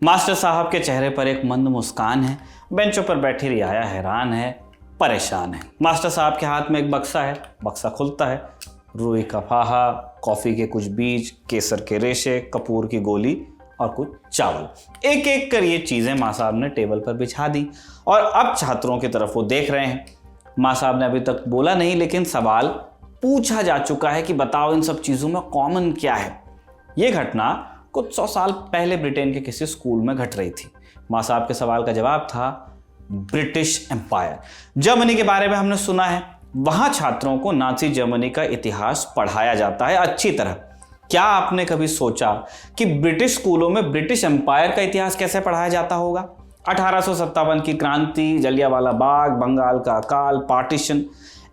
Master साहब के चेहरे पर एक मंद मुस्कान है। बेंचों पर बैठी रियाया हैरान है, परेशान है। मास्टर साहब के हाथ में एक बक्सा है। बक्सा खुलता है। रुई का फाहा, कॉफी के कुछ बीज, केसर के रेशे, कपूर की गोली और कुछ चावल। एक एक कर ये चीजें माँ साहब ने टेबल पर बिछा दी और अब छात्रों की तरफ वो देख रहे हैं। माँ साहब ने अभी तक बोला नहीं, लेकिन सवाल पूछा जा चुका है कि बताओ इन सब चीजों में कॉमन क्या है। ये घटना कुछ 100 साल पहले ब्रिटेन के किसी स्कूल में घट रही थी। माँ साहब के सवाल का जवाब था ब्रिटिश एम्पायर। जर्मनी के बारे में हमने सुना है, वहां छात्रों को नाजी जर्मनी का इतिहास पढ़ाया जाता है अच्छी तरह। क्या आपने कभी सोचा कि ब्रिटिश स्कूलों में ब्रिटिश एम्पायर का इतिहास कैसे पढ़ाया जाता होगा? 1857 की क्रांति, जलियांवाला बाग, बंगाल का अकाल, पार्टीशन,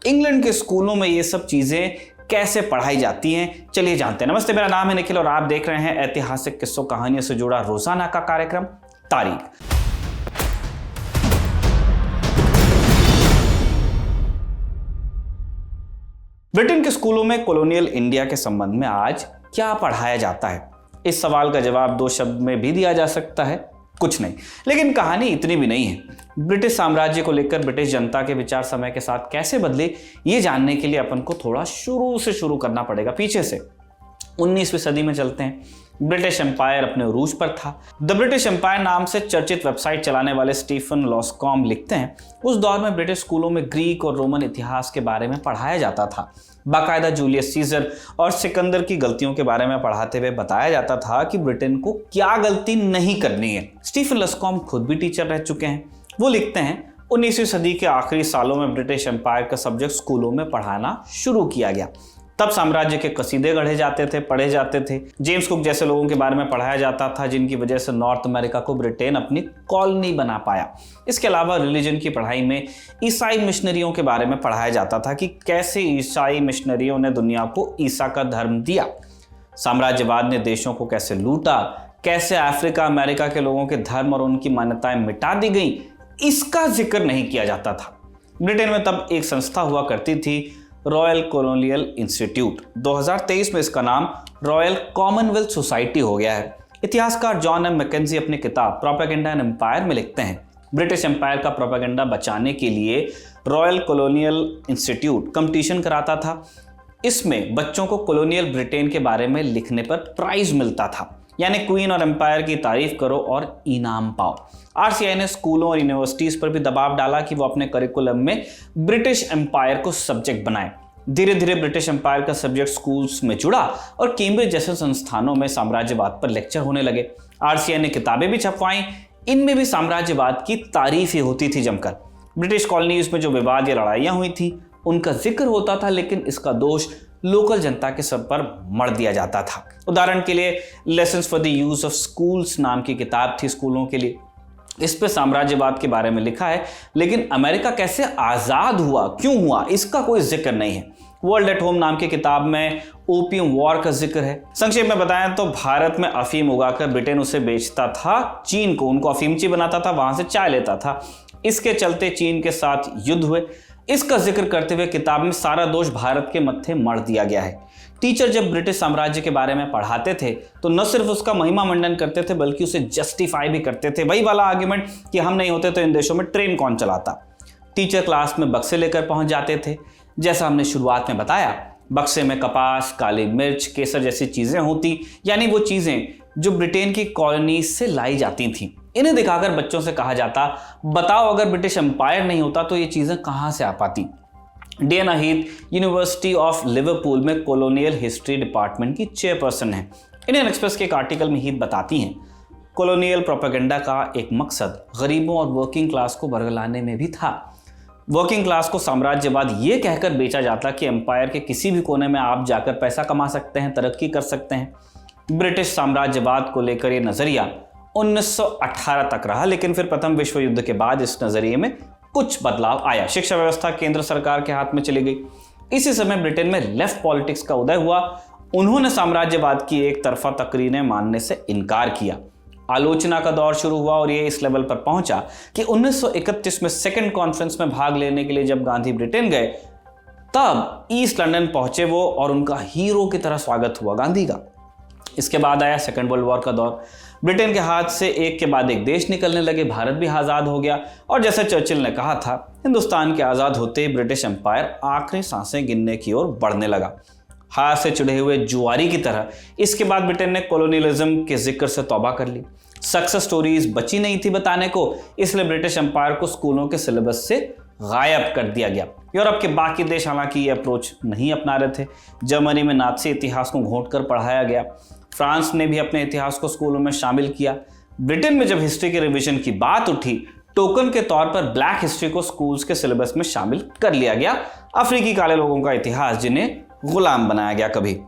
इंग्लैंड के स्कूलों में ये सब चीजें कैसे पढ़ाई जाती हैं, चलिए जानते हैं। नमस्ते, मेरा नाम है निखिल और आप देख रहे हैं ऐतिहासिक किस्सों कहानियों से जुड़ा रोजाना का कार्यक्रम तारीख। ब्रिटेन के स्कूलों में कॉलोनियल इंडिया के संबंध में आज क्या पढ़ाया जाता है? इस सवाल का जवाब 2 शब्द में भी दिया जा सकता है, कुछ नहीं। लेकिन कहानी इतनी भी नहीं है। ब्रिटिश साम्राज्य को लेकर ब्रिटिश जनता के विचार समय के साथ कैसे बदले, ये जानने के लिए अपन को थोड़ा शुरू से शुरू करना पड़ेगा, पीछे से। 19वीं सदी में चलते हैं। ब्रिटिश एम्पायर अपने उरूज पर था। द ब्रिटिश एम्पायर नाम से चर्चित वेबसाइट चलाने वाले स्टीफन लॉस्कॉम लिखते हैं, उस दौर में ब्रिटिश स्कूलों में ग्रीक और रोमन इतिहास के बारे में पढ़ाया जाता था। बाकायदा जूलियस सीजर और सिकंदर की गलतियों के बारे में पढ़ाते हुए बताया जाता था कि ब्रिटेन को क्या गलती नहीं करनी है। स्टीफन लॉस्कॉम खुद भी टीचर रह चुके हैं। वो लिखते हैं, 19वीं सदी के आखिरी सालों में ब्रिटिश एम्पायर का सब्जेक्ट स्कूलों में पढ़ाना शुरू किया गया। तब साम्राज्य के कसीदे पढ़े जाते थे। जेम्स कुक जैसे लोगों के बारे में पढ़ाया जाता था, जिनकी वजह से नॉर्थ अमेरिका को ब्रिटेन अपनी कॉलोनी बना पाया। इसके अलावा रिलीजन की पढ़ाई में ईसाई मिशनरियों के बारे में पढ़ाया जाता था कि कैसे ईसाई मिशनरियों ने दुनिया को ईसा का धर्म दिया, साम्राज्यवाद ने देशों को कैसे लूटा, कैसे अफ्रीका अमेरिका के लोगों के धर्म और उनकी मान्यताएं मिटा दी गई, इसका जिक्र नहीं किया जाता था। ब्रिटेन में तब एक संस्था हुआ करती थी, रॉयल कॉलोनियल इंस्टीट्यूट। 2023 में इसका नाम रॉयल कॉमनवेल्थ सोसाइटी हो गया है। इतिहासकार जॉन एम मैकेंजी अपनी किताब प्रोपेगेंडा एंड एम्पायर में लिखते हैं, ब्रिटिश एम्पायर का प्रोपेगेंडा बचाने के लिए रॉयल कॉलोनियल इंस्टीट्यूट कंपटीशन कराता था। इसमें बच्चों को कॉलोनियल ब्रिटेन के बारे में लिखने पर प्राइज मिलता था, यानी क्वीन और एम्पायर की तारीफ करो और इनाम पाओ। आरसीआई ने स्कूलों और यूनिवर्सिटीज पर भी दबाव डाला कि वो अपने करिकुलम में ब्रिटिश एम्पायर को सब्जेक्ट बनाए। धीरे धीरे ब्रिटिश एम्पायर का सब्जेक्ट स्कूल्स में जुड़ा और कैम्ब्रिज जैसे संस्थानों में साम्राज्यवाद पर लेक्चर होने लगे। आरसीआई ने किताबें भी छपवाई, इनमें भी साम्राज्यवाद की तारीफ ही होती थी जमकर। ब्रिटिश कॉलोनीज में जो विवाद या लड़ाइयां हुई थी उनका जिक्र होता था, लेकिन इसका दोष लोकल जनता के सर पर मढ़ दिया जाता था। उदाहरण के लिए lessons for the use of schools नाम की किताब थी स्कूलों के लिए। इस पे साम्राज्यवाद के बारे में लिखा है, लेकिन अमेरिका कैसे आजाद हुआ, क्यों हुआ, इसका कोई जिक्र नहीं है। वर्ल्ड एट होम नाम की किताब में ओपियम वॉर का जिक्र है। संक्षेप में बताएं तो भारत में अफीम उगाकर ब्रिटेन उसे बेचता था चीन को, उनको अफीमची बनाता था, वहां से चाय लेता था। इसके चलते चीन के साथ युद्ध हुए। इसका जिक्र करते हुए किताब में सारा दोष भारत के मत्थे मढ़ दिया गया है। टीचर जब ब्रिटिश साम्राज्य के बारे में पढ़ाते थे तो न सिर्फ उसका महिमा मंडन करते थे, बल्कि उसे जस्टिफाई भी करते थे। वही वाला आर्ग्यूमेंट कि हम नहीं होते तो इन देशों में ट्रेन कौन चलाता। टीचर क्लास में बक्से लेकर पहुंच जाते थे। जैसा हमने शुरुआत में बताया, बक्से में कपास, काली मिर्च, केसर जैसी चीजें होती, यानी वो चीजें जो ब्रिटेन की कॉलोनी से लाई जाती थी। इन्हें दिखाकर बच्चों से कहा जाता, बताओ अगर ब्रिटिश एम्पायर नहीं होता तो ये चीजें कहां से आ पाती। Dana Heath university of Liverpool में कॉलोनियल हिस्ट्री डिपार्टमेंट की चेयरपर्सन है। इंडियन एक्सप्रेस के एक आर्टिकल में हीथ बताती हैं, कॉलोनियल प्रोपेगेंडा का एक मकसद गरीबों और वर्किंग क्लास को बरगलाने में भी था। वर्किंग क्लास को साम्राज्यवाद ये कहकर बेचा जाता कि एम्पायर के किसी भी कोने में आप जाकर पैसा कमा सकते हैं, तरक्की कर सकते हैं। ब्रिटिश साम्राज्यवाद को लेकर ये नजरिया 1918 तक रहा, लेकिन फिर प्रथम विश्व युद्ध के बाद इस नजरिए में कुछ बदलाव आया। शिक्षा व्यवस्था केंद्र सरकार के हाथ में चली गई। इसी समय ब्रिटेन में लेफ्ट पॉलिटिक्स का उदय हुआ। उन्होंने साम्राज्यवाद की एक तरफा तकरीरें मानने से इनकार किया। आलोचना का दौर शुरू हुआ और ये इस लेवल पर पहुंचा कि 1931 में सेकेंड कॉन्फ्रेंस में भाग लेने के लिए जब गांधी ब्रिटेन गए, तब ईस्ट लंदन पहुंचे वो और उनका हीरो की तरह स्वागत हुआ गांधी का। इसके बाद आया सेकेंड वर्ल्ड वॉर का दौर। ब्रिटेन के हाथ से एक के बाद एक देश निकलने लगे, भारत भी आज़ाद हो गया और जैसे चर्चिल ने कहा था, हिंदुस्तान के आज़ाद होते ही ब्रिटिश एम्पायर आखिरी सांसें गिनने की ओर बढ़ने लगा। हार से चिढ़े हुए जुआरी की तरह इसके बाद ब्रिटेन ने कॉलोनियलिज्म के जिक्र से तौबा कर ली। सक्सेस स्टोरीज बची नहीं थी बताने को, इसलिए ब्रिटिश एम्पायर को स्कूलों के सिलेबस से गायब कर दिया गया। यूरोप के बाकी देश हालांकि ये अप्रोच नहीं अपना रहे थे। जर्मनी में नाज़ी इतिहास को घोंट कर पढ़ाया गया। फ्रांस ने भी अपने इतिहास को स्कूलों में शामिल किया। ब्रिटेन में जब हिस्ट्री के रिवीजन की बात उठी, टोकन के तौर पर ब्लैक हिस्ट्री को स्कूल्स के सिलेबस में शामिल कर लिया गया। अफ्रीकी काले लोगों का इतिहास जिन्हें गुलाम बनाया गया कभी।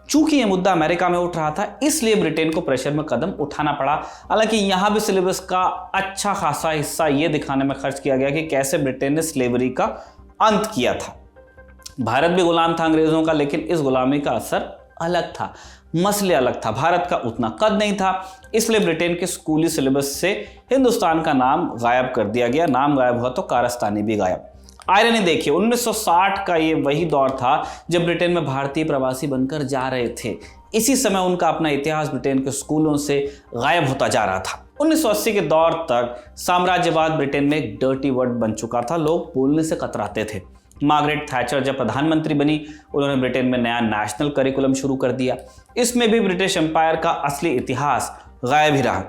चूंकि यह मुद्दा अमेरिका में उठ रहा था, इसलिए ब्रिटेन को प्रेशर में कदम उठाना पड़ा। हालांकि यहां भी सिलेबस का अच्छा खासा हिस्सा यह दिखाने में खर्च किया गया कि कैसे ब्रिटेन ने स्लेवरी का अंत किया था। भारत भी गुलाम था अंग्रेजों का, लेकिन इस गुलामी का असर अलग था, मसले अलग था। भारत का उतना कद नहीं था, इसलिए ब्रिटेन के स्कूली सिलेबस से हिंदुस्तान का नाम गायब कर दिया गया। नाम गायब हुआ तो कारस्तानी भी गायब। आयरनी देखिए, 1960 का ये वही दौर था जब ब्रिटेन में भारतीय प्रवासी बनकर जा रहे थे। इसी समय उनका अपना इतिहास ब्रिटेन के स्कूलों से गायब होता जा रहा था। 1980 के दौर तक साम्राज्यवाद ब्रिटेन में एक डर्टी वर्ड बन चुका था, लोग बोलने से कतराते थे। मार्गरेट थैचर जब प्रधानमंत्री बनी, उन्होंने ब्रिटेन में नया नेशनल करिकुलम शुरू कर दिया। इसमें भी ब्रिटिश एम्पायर का असली इतिहास गायब ही रहा।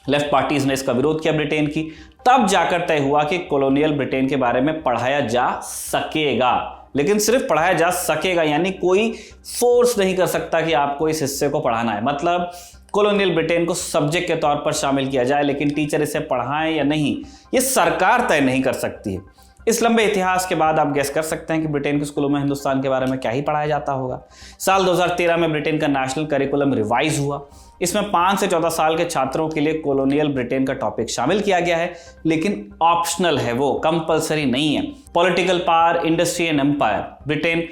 लेफ्ट पार्टीज ने इसका विरोध किया ब्रिटेन की। तब जाकर तय हुआ कि कॉलोनियल ब्रिटेन के बारे में पढ़ाया जा सकेगा, लेकिन सिर्फ पढ़ाया जा सकेगा, यानी कोई फोर्स नहीं कर सकता कि आपको इस हिस्से को पढ़ाना है। मतलब कॉलोनियल ब्रिटेन को सब्जेक्ट के तौर पर शामिल किया जाए, लेकिन टीचर इसे पढ़ाएं या नहीं, ये सरकार तय नहीं कर सकती है। इस लंबे इतिहास के बाद आप गेस कर सकते हैं कि ब्रिटेन के स्कूलों में हिंदुस्तान के बारे में क्या ही पढ़ाया जाता होगा। साल 2013 में ब्रिटेन का नेशनल करिकुलम रिवाइज हुआ। इसमें 5 से 14 साल के छात्रों के लिए कॉलोनियल ब्रिटेन का टॉपिक शामिल किया गया है, लेकिन ऑप्शनल है, वो कंपलसरी नहीं है। Political power, industry and empire, Britain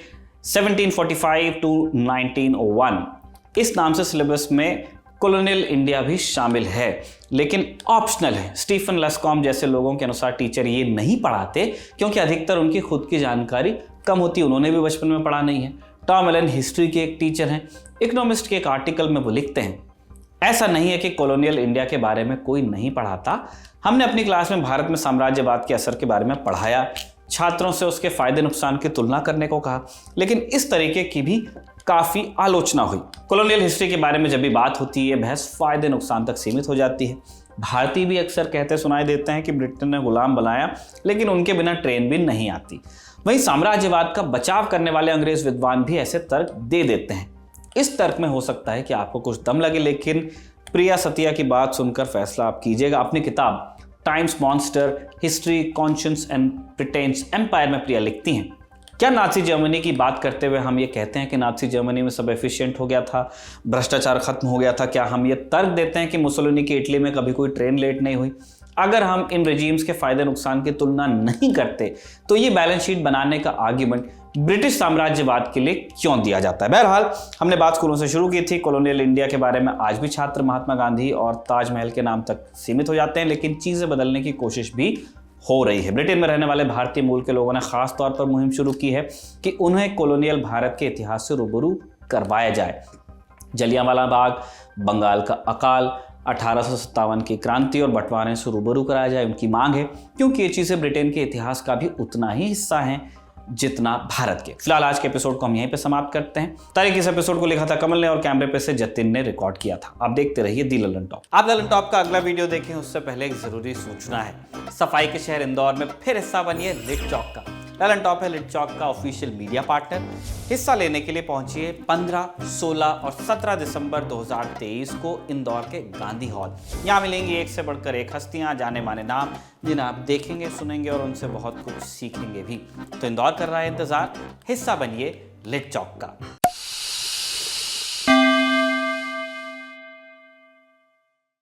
1745 to 1901, इस नाम से सिलेबस में कॉलोनियल इंडिया भी शामिल है, लेकिन ऑप्शनल है। स्टीफन लस्कॉम जैसे लोगों के अनुसार टीचर ये नहीं पढ़ाते क्योंकि अधिकतर उनकी खुद की जानकारी कम होती, उन्होंने भी बचपन में पढ़ा नहीं है। टॉम एलन हिस्ट्री के एक टीचर हैं। इकोनॉमिस्ट के एक आर्टिकल में वो लिखते हैं, ऐसा नहीं है कि कॉलोनियल इंडिया के बारे में कोई नहीं पढ़ाता। हमने अपनी क्लास में भारत में साम्राज्यवाद के असर के बारे में पढ़ाया, छात्रों से उसके फायदे नुकसान की तुलना करने को कहा, लेकिन इस तरीके की भी काफी आलोचना हुई। कॉलोनियल हिस्ट्री के बारे में जब भी बात होती है, बहस फायदे नुकसान तक सीमित हो जाती है। भारतीय भी अक्सर कहते सुनाई देते हैं कि ब्रिटेन ने गुलाम बनाया, लेकिन उनके बिना ट्रेन भी नहीं आती। वहीं साम्राज्यवाद का बचाव करने वाले अंग्रेज विद्वान भी ऐसे तर्क दे देते हैं। इस तर्क में हो सकता है कि आपको कुछ दम लगे, लेकिन प्रिया सतिया की बात सुनकर फैसला आप कीजिएगा। अपनी किताब time's monster history conscience and Britain's empire में प्रिया लिखती हैं, क्या नाज़ी जर्मनी की बात करते हुए हम ये कहते हैं कि नाज़ी जर्मनी में सब एफिशिएंट हो गया था, भ्रष्टाचार खत्म हो गया था? क्या हम ये तर्क देते हैं कि मुसोलिनी की इटली में कभी कोई ट्रेन लेट नहीं हुई? अगर हम इन रेजीम्स के फायदे नुकसान की तुलना नहीं करते, तो ये बैलेंस शीट बनाने का आर्ग्यूमेंट ब्रिटिश साम्राज्यवाद के लिए क्यों दिया जाता है? बहरहाल, हमने बात स्कूलों से शुरू की थी। कॉलोनियल इंडिया के बारे में आज भी छात्र महात्मा गांधी और ताजमहल के नाम तक सीमित हो जाते हैं, लेकिन चीजें बदलने की कोशिश भी हो रही है। ब्रिटेन में रहने वाले भारतीय मूल के लोगों ने खास तौर पर मुहिम शुरू की है कि उन्हें कॉलोनियल भारत के इतिहास से रूबरू करवाया जाए। जलियांवाला बाग, बंगाल का अकाल, 1857 की क्रांति और बंटवारे से रूबरू कराया जाए, उनकी मांग है, क्योंकि ये चीज़ें ब्रिटेन के इतिहास का भी उतना ही हिस्सा हैं जितना भारत के। फिलहाल आज के एपिसोड को हम यहीं पे समाप्त करते हैं। तारीख इस एपिसोड को लिखा था कमल ने और कैमरे पे से जतिन ने रिकॉर्ड किया था। आप देखते रहिए दी ललन टॉप। आप ललन टॉप का अगला वीडियो देखें उससे पहले एक जरूरी सूचना है। सफाई के शहर इंदौर में फिर हिस्सा बनिए लिट चौक का। ललन टॉप है लिट चौक का ऑफिशियल मीडिया पार्टनर। हिस्सा लेने के लिए पहुंचिए 15, 16 और 17 दिसंबर 2023 को इंदौर के गांधी हॉल। यहाँ मिलेंगी एक से बढ़कर एक हस्तियां, जाने माने नाम, जिन्हें आप देखेंगे, सुनेंगे और उनसे बहुत कुछ सीखेंगे भी। तो इंदौर कर रहा है इंतजार, हिस्सा बनिए लिट चौक का।